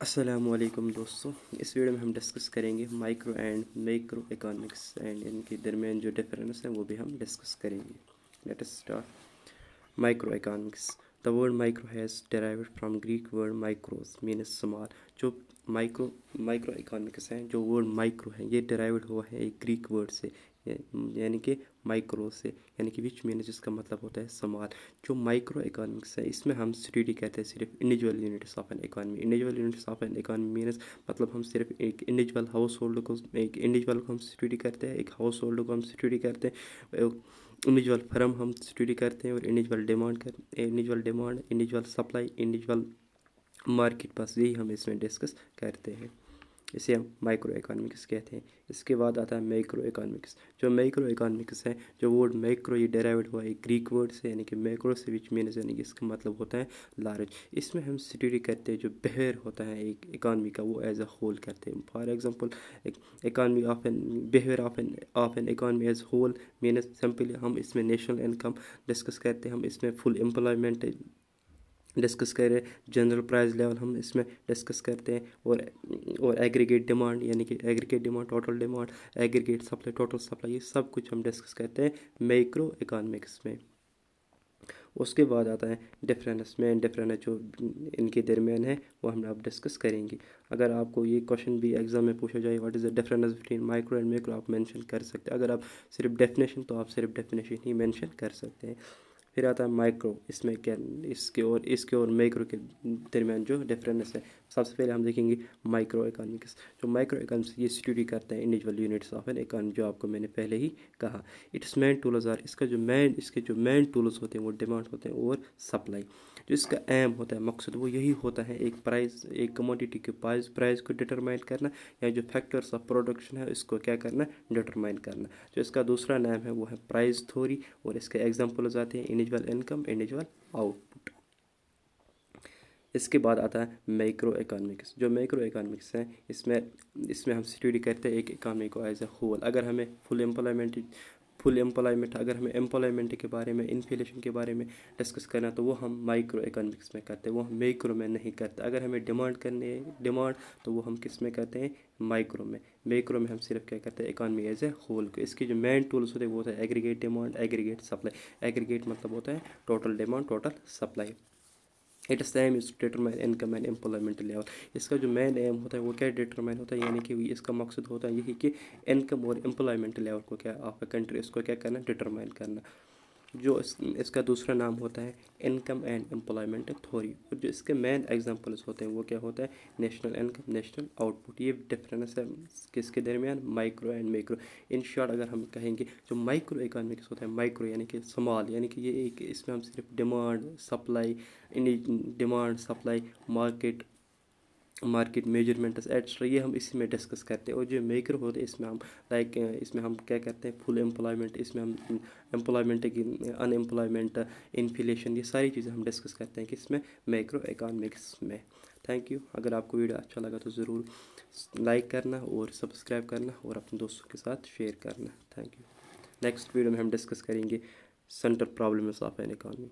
السلام علیکم دوستوں، اس ویڈیو میں ہم ڈسکس کریں گے micro and macro economics and ان کے درمیان جو ڈفرینس ہے وہ بھی ہم ڈسکس کریں گے. Let us start. Microeconomics. The word micro has derived from Greek word mikros means small. جو مائکرو اکنامکس ہیں، جو ورڈ مائکرو ہے یہ ڈیرائیوڈ ہوا ہے ایک گریک ورڈ سے، یعنی کہ مائکرو سے، یعنی کہ وچ مینس جس کا مطلب ہوتا ہے سمال. جو مائکرو اکانومکس ہے اس میں ہم اسٹڈی کرتے ہیں صرف individual units of an economy. Individual units of an economy means مطلب ہم صرف ایک انڈیویجول ہاؤس ہولڈ کو، ایک انڈیویجول کو ہم اسٹڈی کرتے ہیں، ایک ہاؤس ہولڈ کو ہم اسٹڈی کرتے ہیں، انڈیویجول فرم ہم اسٹڈی کرتے ہیں، اور individual demand, individual supply, individual market, بس یہی ہم اس میں ڈسکس کرتے ہیں. اسے ہم مائکرو اکانومکس کہتے ہیں. اس کے بعد آتا ہے میکرو اکانومکس. جو میکرو اکانومکس ہے، جو ورڈ میکرو یہ ڈیرائیوڈ ہوا ہے گریک ورڈ سے، یعنی کہ میکرو سے، وچ مینز یعنی کہ اس کا مطلب ہوتا ہے لارج. اس میں ہم اسٹڈی کرتے ہیں جو بہیویئر ہوتا ہے ایک اکانومی کا، وہ ایز اے ہول کرتے ہیں. For example economy of an behaviour of an economy as whole means simply ہم اس میں نیشنل انکم ڈسکس کرتے ہیں، ہم اس میں فل امپلائمنٹ ڈسکس کریں، جنرل پرائز لیول ہم اس میں ڈسکس کرتے ہیں، اور ایگریگیٹ ڈیمانڈ، یعنی کہ aggregate demand, total demand, aggregate supply, total supply, یہ سب کچھ ہم ڈسکس کرتے ہیں میکرو اکانومکس میں. اس کے بعد آتا ہے ڈفرینس. مین ڈفرینس جو ان کے درمیان ہے وہ ہم اب ڈسکس کریں گے. اگر آپ کو یہ کوشچن بھی ایگزام میں پوچھا جائے what is the difference between micro and macro, آپ مینشن کر سکتے ہیں. اگر آپ صرف ڈیفینیشن، تو آپ صرف ڈیفینیشن ہی مینشن کر سکتے ہیں. پھر آتا ہے مائکرو. اس میں کیا اس کے اور میکرو کے درمیان جو ڈفرینس ہے. سب سے پہلے ہم دیکھیں گے مائکرو اکانومکس. جو مائکرو اکانومکس یہ اسٹڈی کرتے ہیں individual units of an economy, جو آپ کو میں نے پہلے ہی کہا. اٹس مین ٹولز آر، اس کے جو مین ٹولز ہوتے ہیں وہ ڈیمانڈ ہوتے ہیں اور سپلائی. جو اس کا ایم ہوتا ہے، مقصد وہ یہی ہوتا ہے ایک پرائز، ایک کموڈیٹی کے پرائز کو ڈٹرمائن کرنا، یا جو فیکٹرس آف پروڈکشن ہے اس کو کیا کرنا، ڈٹرمائن کرنا. جو اس کا دوسرا نام ہے وہ ہے پرائز تھیوری، اور اس کے ایگزامپلز آتے ہیں individual income, individual output. اس کے بعد آتا ہے میکرو اکانومکس. جو میکرو اکانومکس ہیں اس میں ہم اسٹڈی کرتے ہیں ایک اکانومی کو ایز اے ہول. اگر ہمیں فل امپلائمنٹ، اگر ہمیں امپلائمنٹ کے بارے میں، انفلیشن کے بارے میں ڈسکس کرنا، تو وہ ہم مائکرو اکانومکس میں کرتے ہیں، وہ ہم میکرو میں نہیں کرتے. اگر ہمیں ڈیمانڈ کرنی ہے ڈیمانڈ، تو وہ ہم کس میں کرتے ہیں، مائکرو میں. میکرو میں ہم صرف کیا کرتے ہیں، اکانومی ایز اے ہول کو. اس کے جو مین ٹولس ہوتے ہیں وہ ہوتا ہے aggregate demand, aggregate supply. Aggregate مطلب ہوتا ہے total demand, total supply. It's aim is to determine income and employment level. اس کا جو مین ایم ہوتا ہے وہ کیا ڈیٹرمائن ہوتا ہے، یعنی کہ اس کا مقصد ہوتا ہے یہی کہ انکم اور امپلائمنٹ لیول کو کیا آف اے کنٹری، اس کو کیا کرنا، ڈیٹرمائن کرنا. جو اس کا دوسرا نام ہوتا ہے انکم اینڈ امپلائمنٹ تھیوری. اور جو اس کے مین ایگزامپلس ہوتے ہیں وہ کیا ہوتا ہے، national income, national out put. یہ ڈفرینس ہے کس کے درمیان، micro and macro. In short اگر ہم کہیں گے جو مائکرو اکانومکس ہوتا ہے، مائکرو یعنی کہ سمال، یعنی کہ یہ ایک، اس میں ہم صرف demand supply, market measurements etcetera, یہ ہم اسی میں ڈسکس کرتے ہیں. اور جو میکر ہوتے ہیں اس میں ہم کیا کرتے ہیں، فل امپلائمنٹ، اس میں ہم امپلائمنٹ کی، ان امپلائمنٹ، انفلیشن، یہ ساری چیزیں ہم ڈسکس کرتے ہیں کہ اس میں میکرو اکانومکس میں. Thank you. اگر آپ کو ویڈیو اچھا لگا تو ضرور لائک کرنا اور سبسکرائب کرنا اور اپنے دوستوں کے ساتھ شیئر کرنا. Thank you. نیکسٹ ویڈیو میں ہم ڈسکس کریں گے central problems of an economy.